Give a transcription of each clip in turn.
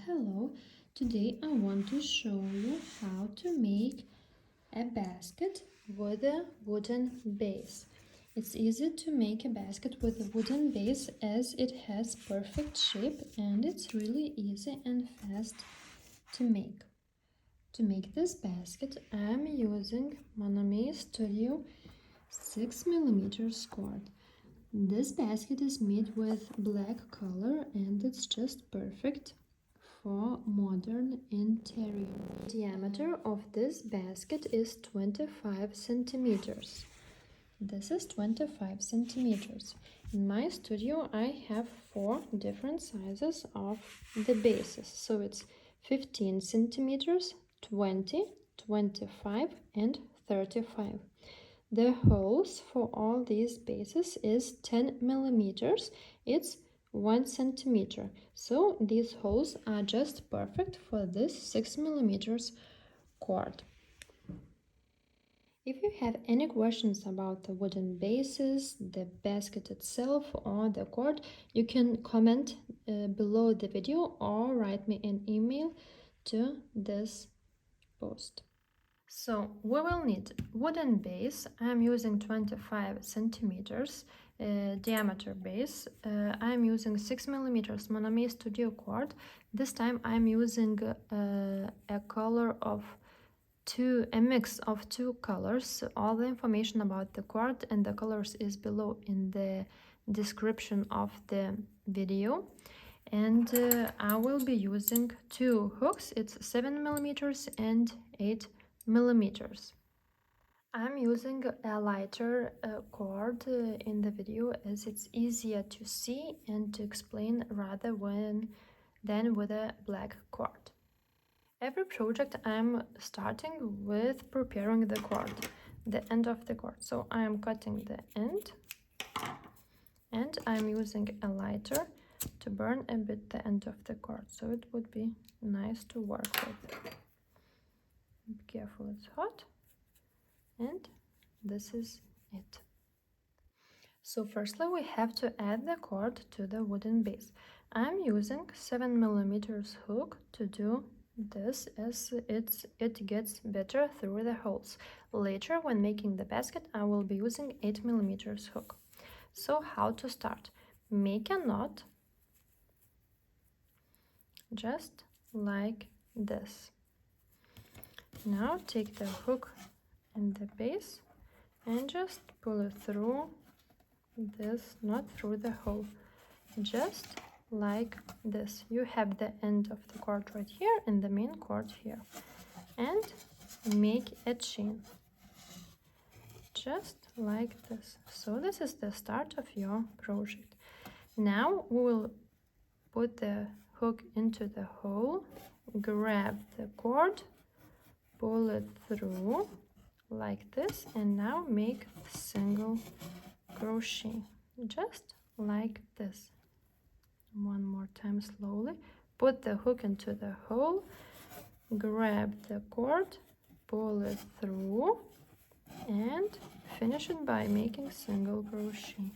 Hello! Today I want to show you how to make a basket with a wooden base. It's easy to make a basket with a wooden base as it has perfect shape and it's really easy and fast to make. To make this basket, I'm using MonoMey Studio 6mm cord. This basket is made with black color and it's just perfect for modern interior. The diameter of this basket is 25 centimeters. This is 25 centimeters. In my studio I have 4 different sizes of the bases. So it's 15 centimeters, 20, 25 and 35. The holes for all these bases is 10 millimeters. It's 1 centimeter. So these holes are just perfect for this 6 millimeters cord. If you have any questions about the wooden bases, the basket itself or the cord, you can comment below the video or write me an email to this post. So we will need wooden base. I'm using 25 centimeters diameter base. I'm using 6 millimeters MonoMey Studio cord. This time I'm using a color of a mix of 2 colors. All the information about the cord and the colors is below in the description of the video. And I will be using 2 hooks. It's 7 millimeters and 8 millimeters. I'm using a lighter cord in the video as it's easier to see and to explain rather than with a black cord. Every project I'm starting with preparing the cord, the end of the cord. So I'm cutting the end and I'm using a lighter to burn a bit the end of the cord, so it would be nice to work with. Be careful, it's hot. And this is it. So firstly we have to add the cord to the wooden base. I'm using 7 millimeters hook to do this as it gets better through the holes. Later when making the basket I will be using 8 millimeters hook. So how to start? Make a knot just like this. Now take the hook and the base and just pull it through this, not through the hole, just like this. You have the end of the cord right here and the main cord here, and make a chain just like this. So this is the start of your project. Now we will put the hook into the hole, grab the cord, pull it through like this, and now make single crochet just like this. One more time slowly. Put the hook into the hole, grab the cord, pull it through and finish it by making single crochet.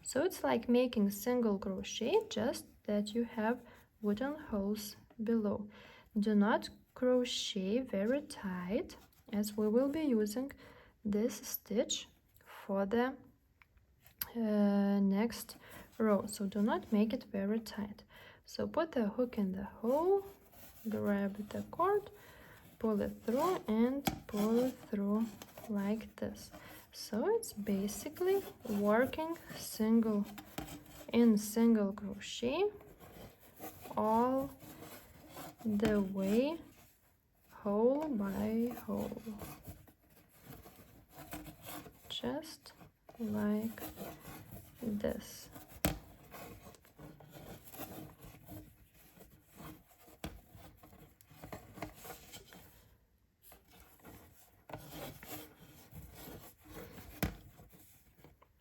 So it's like making single crochet, just that you have wooden holes below. Do not crochet very tight as we will be using this stitch for the next row, so do not make it very tight. So put the hook in the hole, grab the cord, pull it through and pull it through like this. So it's basically working single crochet all the way, hole by hole, just like this.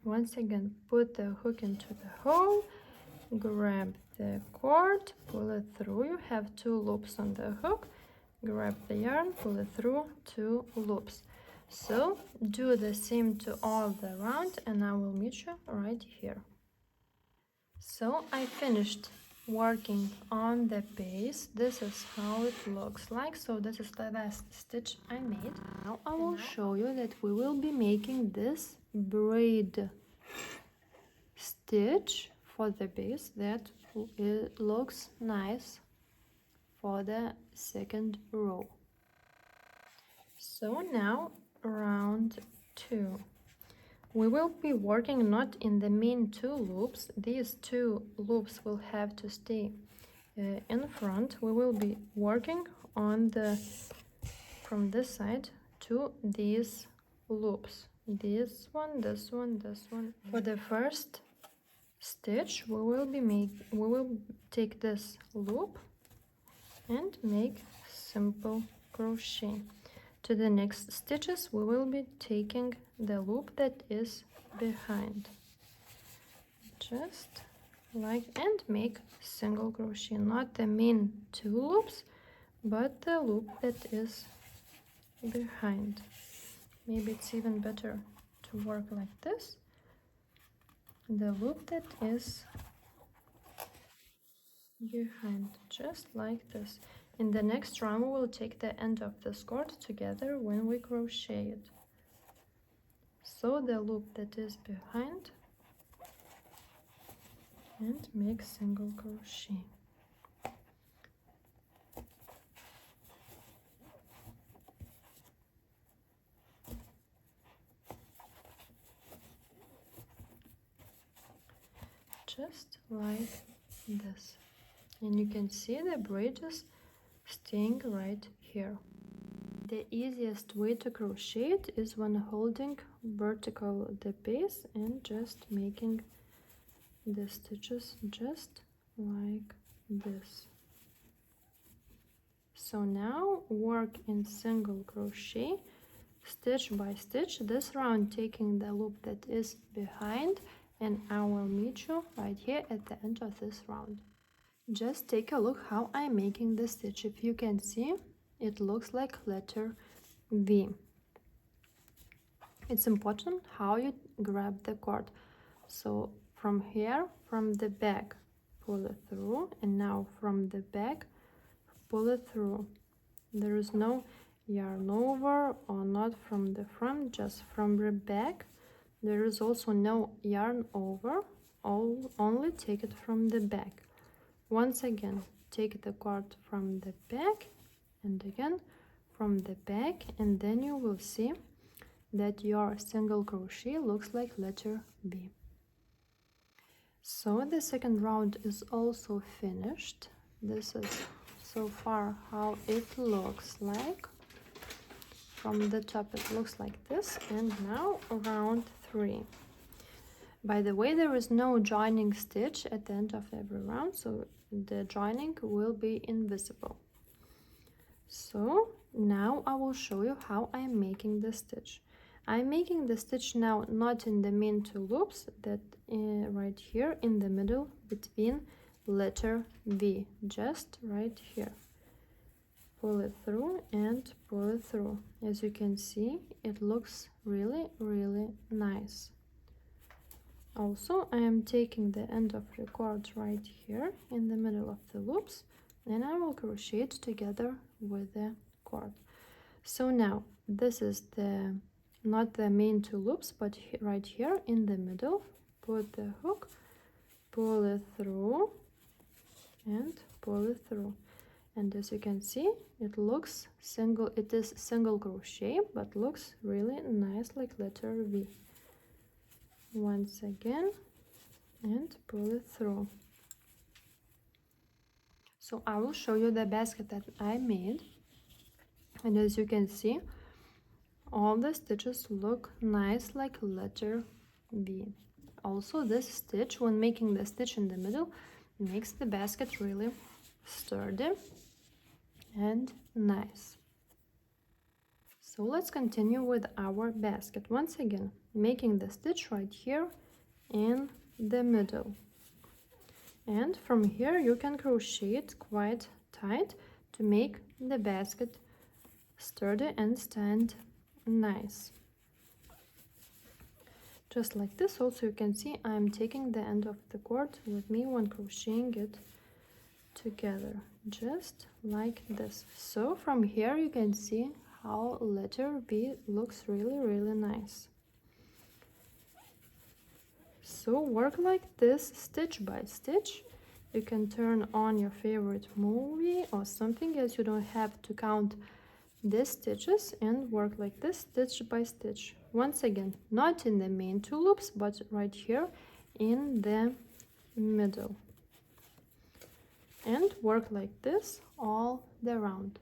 Once again, put the hook into the hole, grab the cord, pull it through. You have 2 loops on the hook. Grab the yarn, pull it through 2 loops. So do the same to all the round and I will meet you right here. So I finished working on the base. This is how it looks like. So this is the last stitch I made. Now I will show you that we will be making this braid stitch for the base that it looks nice for the second row. So now round 2. We will be working not in the main 2 loops. These 2 loops will have to stay in front. We will be working on the from this side to these loops. This one, this one, this one. For the first stitch, we will take this loop and make simple crochet. To the next stitches, we will be taking the loop that is behind, just like, and make single crochet, not the main 2 loops, but the loop that is behind. Maybe it's even better to work like this. The loop that is behind, just like this. In the next round, we will take the end of the cord together when we crochet it. So the loop that is behind and make single crochet. Just like this. And you can see the braid is staying right here. The easiest way to crochet it is when holding vertical the base and just making the stitches just like this. So now work in single crochet stitch by stitch, this round taking the loop that is behind, and I will meet you right here at the end of this round. Just take a look how I'm making the stitch. If you can see, it looks like letter V. It's important how you grab the cord. So from here, from the back, pull it through, and now from the back, pull it through. There is no yarn over or not from the front, just from the back. There is also no yarn over, only take it from the back. Once again, take the cord from the back and again from the back, and then you will see that your single crochet looks like letter B. So the second round is also finished. This is so far how it looks like. From the top it looks like this, and now round 3. By the way, there is no joining stitch at the end of every round, so the joining will be invisible. So now I will show you how I am making the stitch. I'm making the stitch now not in the main 2 loops, that right here in the middle between letter V, just right here. Pull it through and pull it through. As you can see, it looks really nice. Also, I am taking the end of the cord right here in the middle of the loops, and I will crochet it together with the cord. So now this is the not the main 2 loops, but right here in the middle, put the hook, pull it through and pull it through. And as you can see, it looks single, it is single crochet, but looks really nice like letter V. Once again, and pull it through. So I will show you the basket that I made, and as you can see, all the stitches look nice like letter V. Also, this stitch, when making the stitch in the middle, makes the basket really sturdy and nice. So let's continue with our basket. Once again, making the stitch right here in the middle, and from here you can crochet it quite tight to make the basket sturdy and stand nice, just like this. Also, you can see I'm taking the end of the cord with me when crocheting it together, just like this. So from here you can see how letter B looks really nice. So work like this, stitch by stitch. You can turn on your favorite movie or something, as you don't have to count the stitches, and work like this, stitch by stitch. Once again, not in the main two loops, but right here in the middle. And work like this all the round.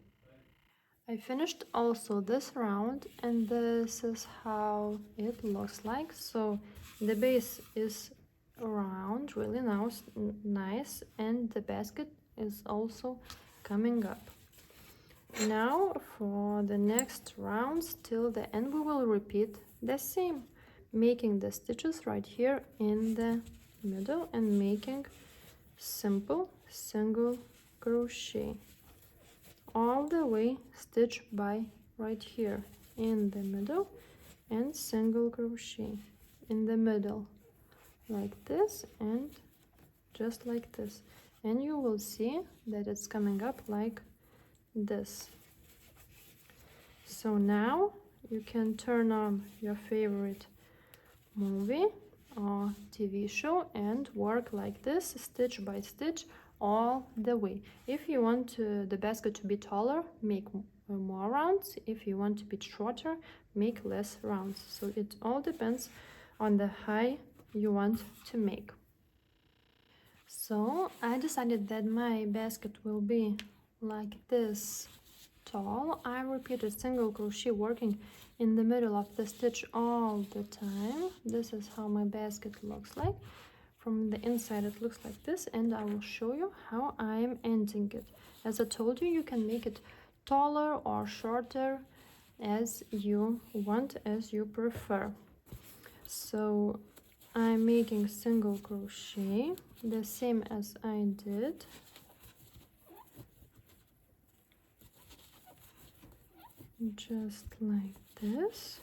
I finished also this round, and this is how it looks like. So the base is round, really nice, and the basket is also coming up. Now for the next rounds till the end, we will repeat the same, making the stitches right here in the middle and making simple single crochet all the way, stitch by right here in the middle, and single crochet in the middle like this, and just like this, and you will see that it's coming up like this. So now you can turn on your favorite movie or TV show and work like this, stitch by stitch all the way. If you want the basket to be taller, make more rounds. If you want to be shorter, make less rounds. So it all depends on the height you want to make. So I decided that my basket will be like this tall. I repeated single crochet working in the middle of the stitch all the time. This is how my basket looks like. From the inside it looks like this, and I will show you how I am ending it. As I told you, you can make it taller or shorter as you want, as you prefer. So I'm making single crochet the same as I did. Just like this.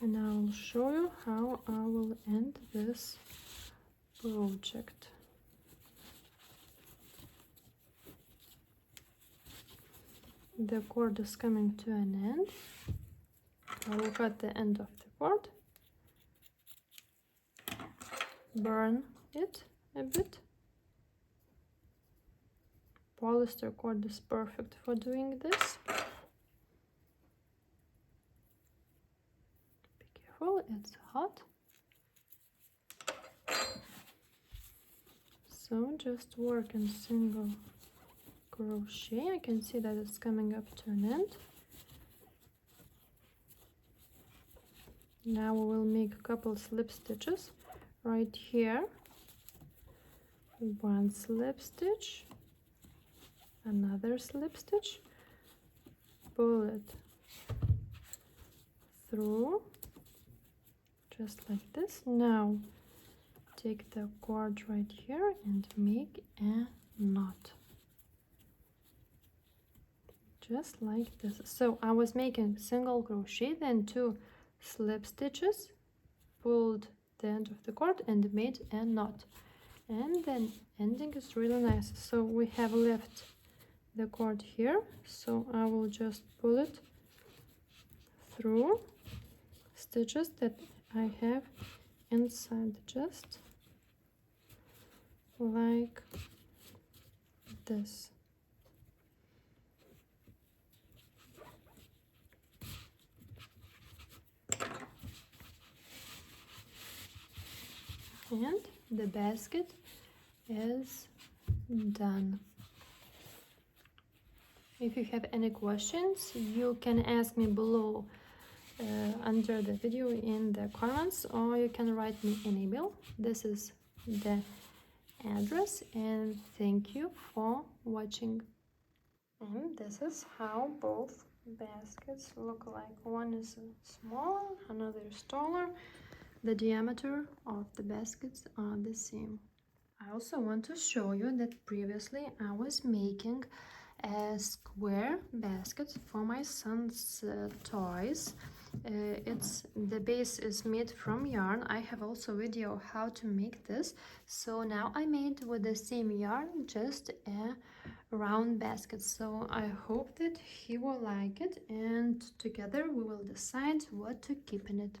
And I will show you how I will end this project. The cord is coming to an end. I will cut the end of the cord, burn it a bit. Polyester cord is perfect for doing this. Be careful, it's hot. So just work in single crochet. I can see that it's coming up to an end. Now we will make a couple slip stitches right here. One slip stitch, another slip stitch, pull it through just like this. Now take the cord right here and make a knot just like this. So I was making single crochet, then 2 slip stitches, pulled the end of the cord and made a knot, and then ending is really nice. So we have left the cord here, so I will just pull it through stitches that I have inside, just like this. And the basket is done. If you have any questions, you can ask me below under the video in the comments, or you can write me an email. This is the address, and thank you for watching. And this is how both baskets look like. One is smaller, another is taller. The diameter of the baskets are the same. I also want to show you that previously I was making a square basket for my son's toys, It's the base is made from yarn. I have also a video how to make this. So now I made with the same yarn just a round basket. So I hope that he will like it, and together we will decide what to keep in it.